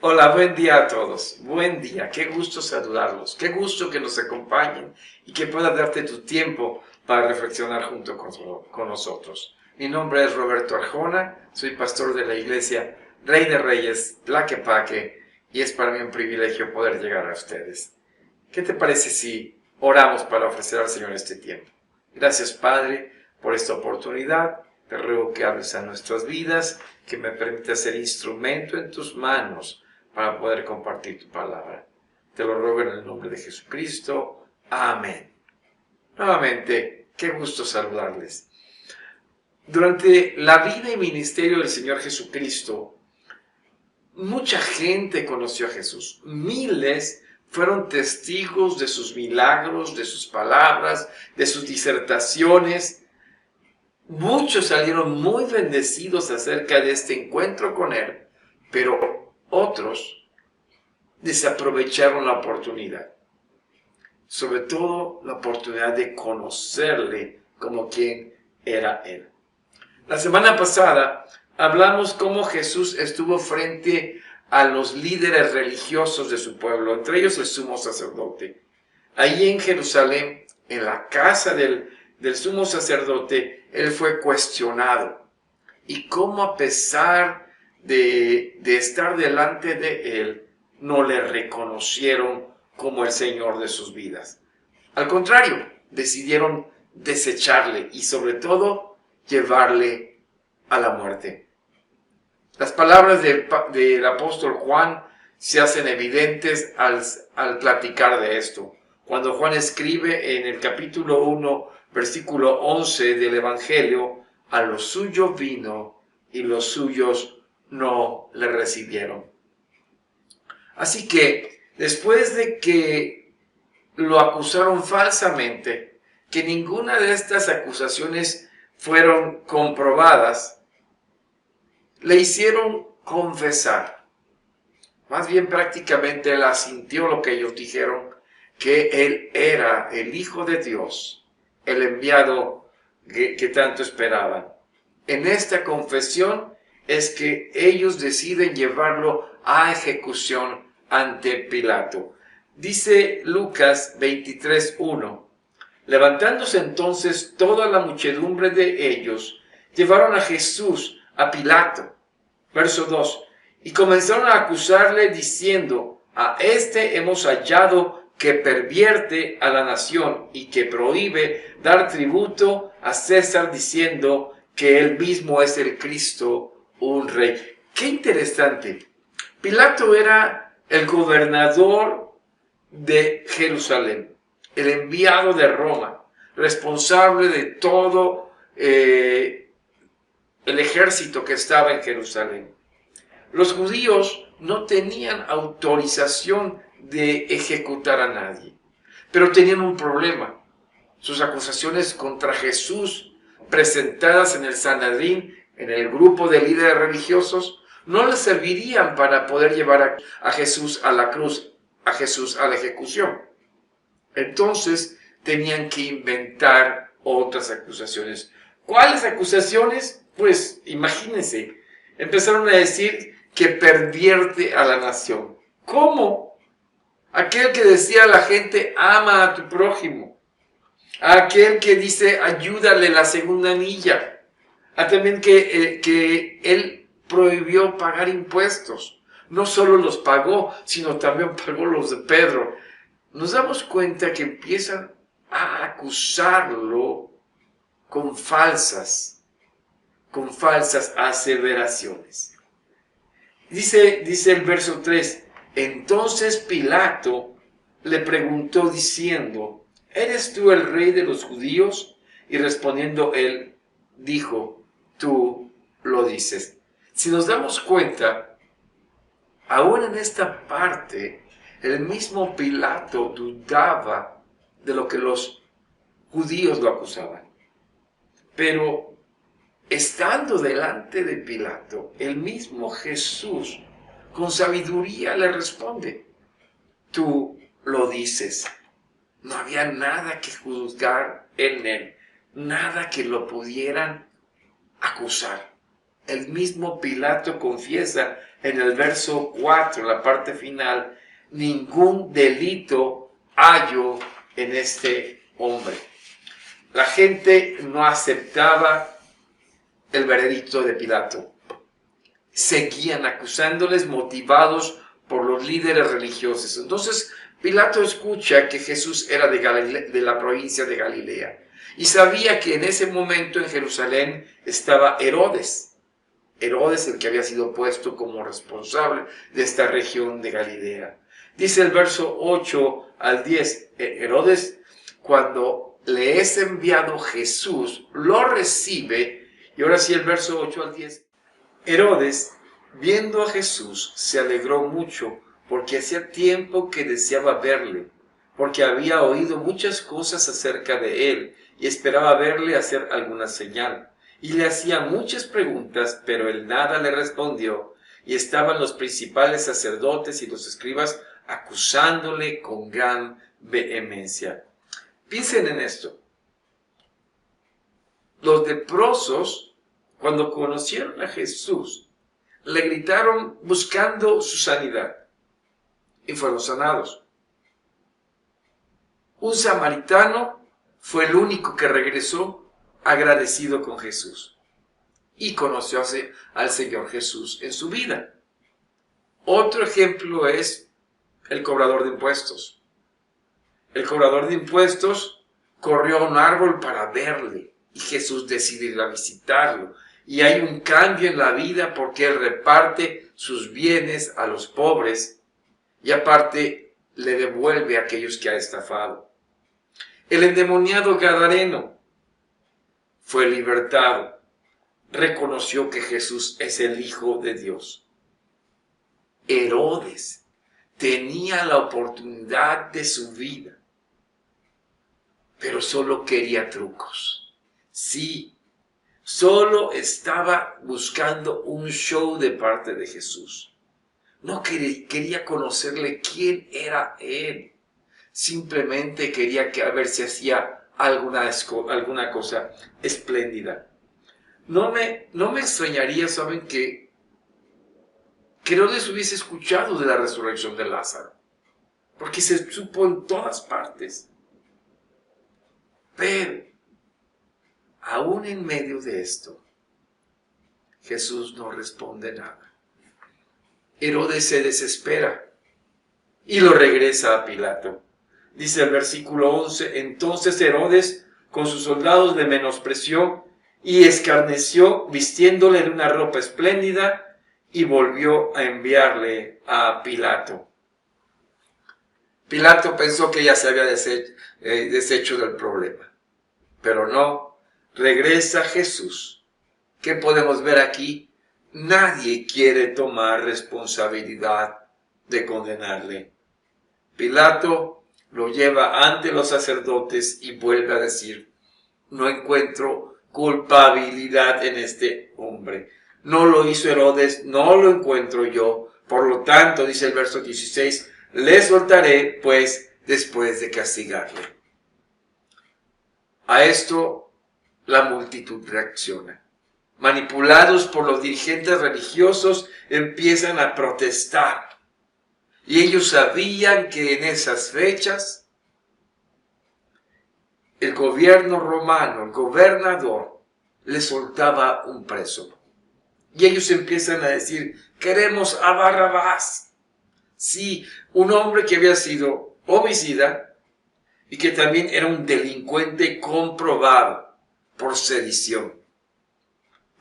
Hola, buen día a todos. Buen día, qué gusto saludarlos, qué gusto que nos acompañen y que puedas darte tu tiempo para reflexionar junto con nosotros. Mi nombre es Roberto Arjona, soy pastor de la iglesia Rey de Reyes, Tlaquepaque, y es para mí un privilegio poder llegar a ustedes. ¿Qué te parece si oramos para ofrecer al Señor este tiempo? Gracias, Padre, por esta oportunidad. Te ruego que hables a nuestras vidas, que me permitas ser instrumento en tus manos para poder compartir tu palabra. Te lo ruego en el nombre de Jesucristo. Amén. Nuevamente, qué gusto saludarles. Durante la vida y ministerio del Señor Jesucristo, mucha gente conoció a Jesús. Miles fueron testigos de sus milagros, de sus palabras, de sus disertaciones. Muchos salieron muy bendecidos acerca de este encuentro con Él, pero otros desaprovecharon la oportunidad. Sobre todo la oportunidad de conocerle como quien era Él. La semana pasada hablamos cómo Jesús estuvo frente a los líderes religiosos de su pueblo, entre ellos el sumo sacerdote. Allí en Jerusalén, en la casa del sumo sacerdote, él fue cuestionado. Y cómo a pesar de estar delante de él, no le reconocieron como el Señor de sus vidas. Al contrario, decidieron desecharle y sobre todo llevarle a la muerte. Las palabras del apóstol Juan se hacen evidentes al platicar de esto. Cuando Juan escribe en el capítulo 1, versículo 11 del Evangelio, a lo suyo vino y los suyos no le recibieron. Así que, después de que lo acusaron falsamente, que ninguna de estas acusaciones fueron comprobadas, le hicieron confesar. Más bien prácticamente él asintió lo que ellos dijeron, que él era el Hijo de Dios, el enviado que tanto esperaban. En esta confesión es que ellos deciden llevarlo a ejecución ante Pilato. Dice Lucas 23:1. Levantándose entonces toda la muchedumbre de ellos, llevaron a Jesús a Pilato. Verso 2. Y comenzaron a acusarle diciendo, a este hemos hallado que pervierte a la nación y que prohíbe dar tributo a César diciendo que él mismo es el Cristo, un rey. Qué interesante. Pilato era el gobernador de Jerusalén, el enviado de Roma, responsable de todo el ejército que estaba en Jerusalén. Los judíos no tenían autorización de ejecutar a nadie, pero tenían un problema. Sus acusaciones contra Jesús, presentadas en el Sanedrín, en el grupo de líderes religiosos, no les servirían para poder llevar a Jesús a la cruz, a Jesús a la ejecución. Entonces tenían que inventar otras acusaciones. ¿Cuáles acusaciones? Pues imagínense, empezaron a decir que pervierte a la nación. ¿Cómo? Aquel que decía a la gente, ama a tu prójimo. Aquel que dice, ayúdale la segunda milla. También que él prohibió pagar impuestos. No solo los pagó, sino también pagó los de Pedro. Nos damos cuenta que empiezan a acusarlo con falsas aseveraciones. Dice el verso 3, entonces Pilato le preguntó diciendo, ¿eres tú el rey de los judíos? Y respondiendo él, dijo, tú lo dices. Si nos damos cuenta, aún en esta parte, el mismo Pilato dudaba de lo que los judíos lo acusaban. Pero estando delante de Pilato, el mismo Jesús con sabiduría le responde, tú lo dices. No había nada que juzgar en él, nada que lo pudieran acusar. el mismo Pilato confiesa en el verso 4, la parte final, ningún delito hallo en este hombre. La gente no aceptaba el veredicto de Pilato. Seguían acusándoles, motivados por los líderes religiosos. Entonces Pilato escucha que Jesús era de la provincia de Galilea y sabía que en ese momento en Jerusalén estaba Herodes. Herodes, el que había sido puesto como responsable de esta región de Galilea. Dice el verso 8 al 10, Herodes, cuando le es enviado Jesús, lo recibe, y ahora sí el verso 8 al 10. Herodes, viendo a Jesús, se alegró mucho, porque hacía tiempo que deseaba verle, porque había oído muchas cosas acerca de él, y esperaba verle hacer alguna señal. Y le hacía muchas preguntas, pero él nada le respondió, y estaban los principales sacerdotes y los escribas acusándole con gran vehemencia. Piensen en esto. Los leprosos, cuando conocieron a Jesús, le gritaron buscando su sanidad y fueron sanados. Un samaritano fue el único que regresó agradecido con Jesús y conoció al Señor Jesús en su vida. Otro ejemplo es el cobrador de impuestos. El cobrador de impuestos corrió a un árbol para verle y Jesús decide ir a visitarlo. Y hay un cambio en la vida porque él reparte sus bienes a los pobres y aparte le devuelve a aquellos que ha estafado. El endemoniado gadareno fue libertado, reconoció que Jesús es el Hijo de Dios. Herodes tenía la oportunidad de su vida, pero solo quería trucos. Sí, solo estaba buscando un show de parte de Jesús. No quería conocerle quién era él. Simplemente quería a ver si hacía alguna cosa espléndida. No me extrañaría, ¿saben qué? Que Herodes hubiese escuchado de la resurrección de Lázaro, porque se supo en todas partes. Pero, aún en medio de esto, Jesús no responde nada. Herodes se desespera y lo regresa a Pilato. Dice el versículo 11, entonces Herodes con sus soldados le menospreció y escarneció vistiéndole de una ropa espléndida y volvió a enviarle a Pilato. Pilato pensó que ya se había deshecho del problema, pero no, regresa Jesús. ¿Qué podemos ver aquí? Nadie quiere tomar responsabilidad de condenarle. Pilato lo lleva ante los sacerdotes y vuelve a decir, no encuentro culpabilidad en este hombre. No lo hizo Herodes, no lo encuentro yo. Por lo tanto, dice el verso 16, le soltaré, pues, después de castigarle. A esto la multitud reacciona. Manipulados por los dirigentes religiosos, empiezan a protestar. Y ellos sabían que en esas fechas el gobierno romano, el gobernador, le soltaba un preso. Y ellos empiezan a decir, queremos a Barrabás. Sí, un hombre que había sido homicida y que también era un delincuente comprobado por sedición.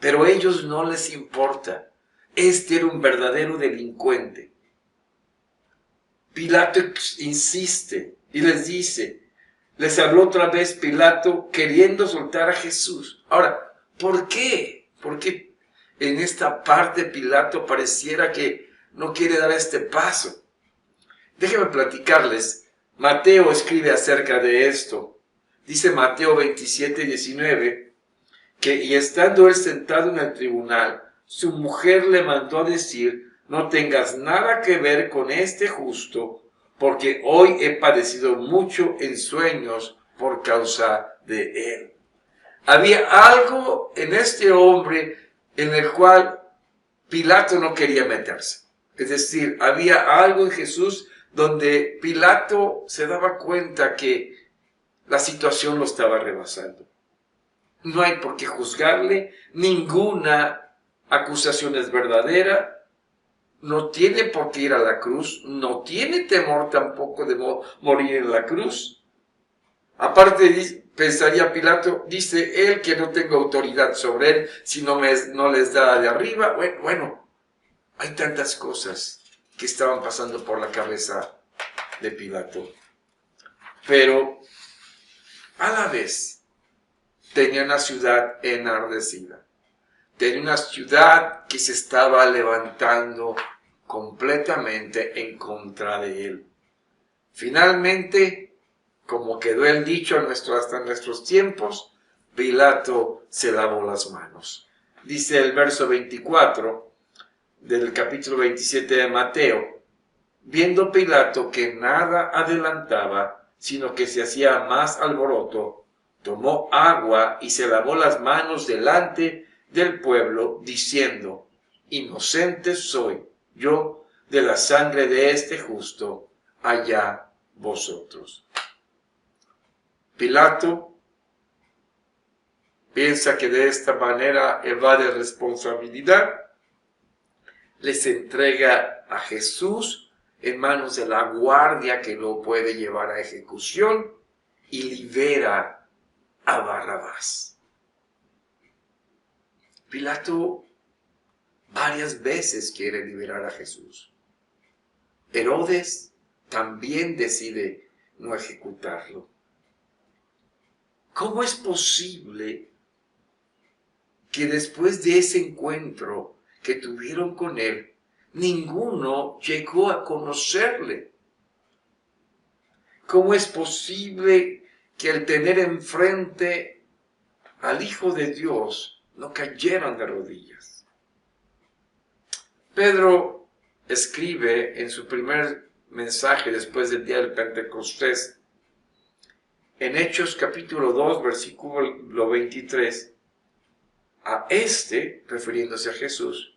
Pero a ellos no les importa. Este era un verdadero delincuente. Pilato insiste y les dice, les habló otra vez Pilato queriendo soltar a Jesús. Ahora, ¿por qué? ¿Por qué en esta parte Pilato pareciera que no quiere dar este paso? Déjenme platicarles. Mateo escribe acerca de esto. Dice Mateo 27:19, que y estando él sentado en el tribunal, su mujer le mandó a decir, no tengas nada que ver con este justo, porque hoy he padecido mucho en sueños por causa de él. Había algo en este hombre en el cual Pilato no quería meterse. Es decir, había algo en Jesús donde Pilato se daba cuenta que la situación lo estaba rebasando. No hay por qué juzgarle, ninguna acusación es verdadera, no tiene por qué ir a la cruz, no tiene temor tampoco de morir en la cruz. Aparte, pensaría Pilato, dice él que no tengo autoridad sobre él si no les da de arriba. Bueno, hay tantas cosas que estaban pasando por la cabeza de Pilato. Pero a la vez tenía una ciudad enardecida. Tenía una ciudad que se estaba levantando completamente en contra de él. Finalmente, como quedó el dicho hasta nuestros tiempos, Pilato se lavó las manos. Dice el verso 24 del capítulo 27 de Mateo: viendo Pilato que nada adelantaba, sino que se hacía más alboroto, tomó agua y se lavó las manos delante del pueblo, diciendo: inocente soy yo de la sangre de este justo, allá vosotros. Pilato piensa que de esta manera evade responsabilidad, les entrega a Jesús en manos de la guardia que lo puede llevar a ejecución y libera a Barrabás. Pilato varias veces quiere liberar a Jesús. Herodes también decide no ejecutarlo. ¿Cómo es posible que después de ese encuentro que tuvieron con él, ninguno llegó a conocerle? ¿Cómo es posible que al tener enfrente al Hijo de Dios no cayeran de rodillas? Pedro escribe en su primer mensaje después del día del Pentecostés, en Hechos capítulo 2, versículo 23, a refiriéndose a Jesús,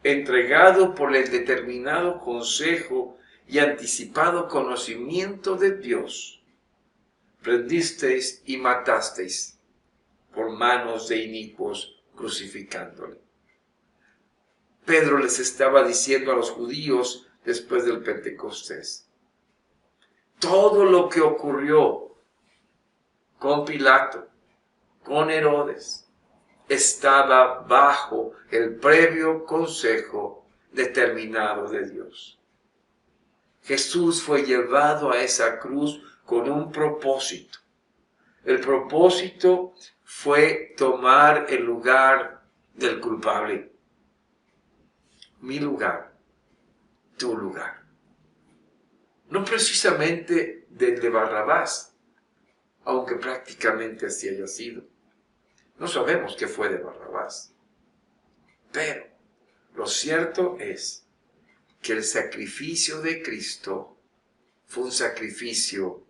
entregado por el determinado consejo y anticipado conocimiento de Dios, prendisteis y matasteis por manos de inicuos crucificándole. Pedro les estaba diciendo a los judíos después del Pentecostés: todo lo que ocurrió con Pilato, con Herodes, estaba bajo el previo consejo determinado de Dios. Jesús fue llevado a esa cruz con un propósito. El propósito fue tomar el lugar del culpable. Mi lugar, tu lugar. No precisamente del de Barrabás, aunque prácticamente así haya sido. No sabemos qué fue de Barrabás. Pero lo cierto es que el sacrificio de Cristo fue un sacrificio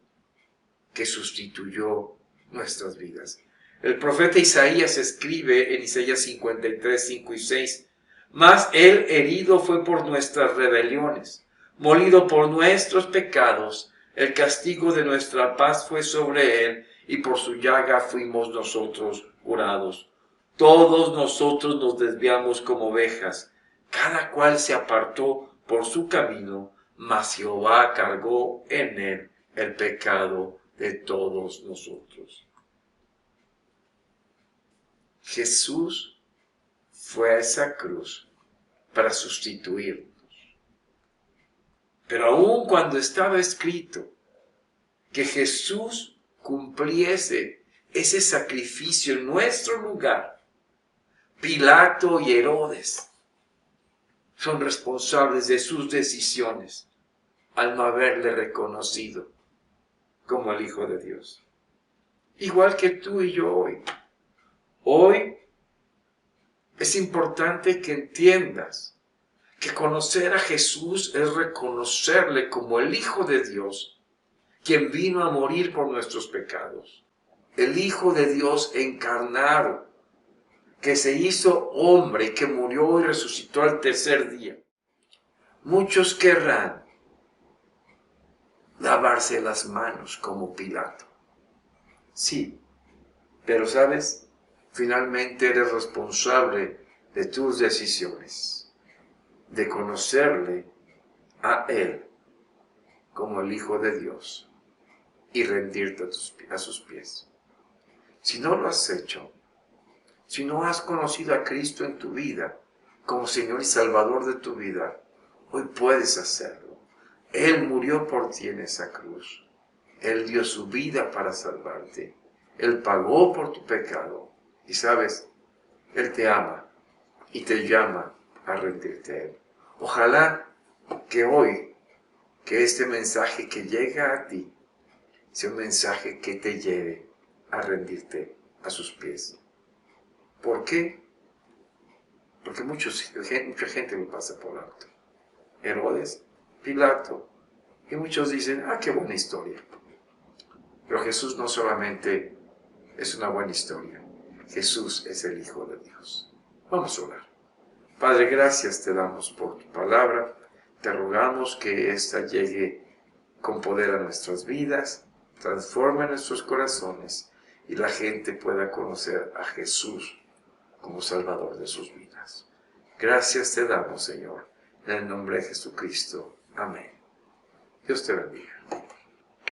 que sustituyó nuestras vidas. El profeta Isaías escribe en Isaías 53, 5 y 6, mas él herido fue por nuestras rebeliones, molido por nuestros pecados, el castigo de nuestra paz fue sobre él, y por su llaga fuimos nosotros curados. Todos nosotros nos desviamos como ovejas, cada cual se apartó por su camino, mas Jehová cargó en él el pecado de todos nosotros. Jesús fue a esa cruz para sustituirnos. Pero aun cuando estaba escrito que Jesús cumpliese ese sacrificio en nuestro lugar, Pilato y Herodes son responsables de sus decisiones al no haberle reconocido como el Hijo de Dios. Igual que tú y yo hoy. Hoy es importante que entiendas que conocer a Jesús es reconocerle como el Hijo de Dios, quien vino a morir por nuestros pecados. El Hijo de Dios encarnado, que se hizo hombre, que murió y resucitó al tercer día. Muchos querrán lavarse las manos como Pilato. Sí, pero ¿sabes? Finalmente eres responsable de tus decisiones, de conocerle a Él como el Hijo de Dios y rendirte a sus pies. Si no lo has hecho, si no has conocido a Cristo en tu vida como Señor y Salvador de tu vida, hoy puedes hacerlo. Él murió por ti en esa cruz. Él dio su vida para salvarte. Él pagó por tu pecado. Y sabes, Él te ama y te llama a rendirte a Él. Ojalá que hoy, que este mensaje que llega a ti, sea un mensaje que te lleve a rendirte a sus pies. ¿Por qué? Porque mucha gente me pasa por alto. Herodes, Pilato, y muchos dicen, qué buena historia. Pero Jesús no solamente es una buena historia, Jesús es el Hijo de Dios. Vamos a orar. Padre, gracias te damos por tu palabra, te rogamos que ésta llegue con poder a nuestras vidas, transforme nuestros corazones y la gente pueda conocer a Jesús como Salvador de sus vidas. Gracias te damos, Señor, en el nombre de Jesucristo. Amén. Dios te bendiga.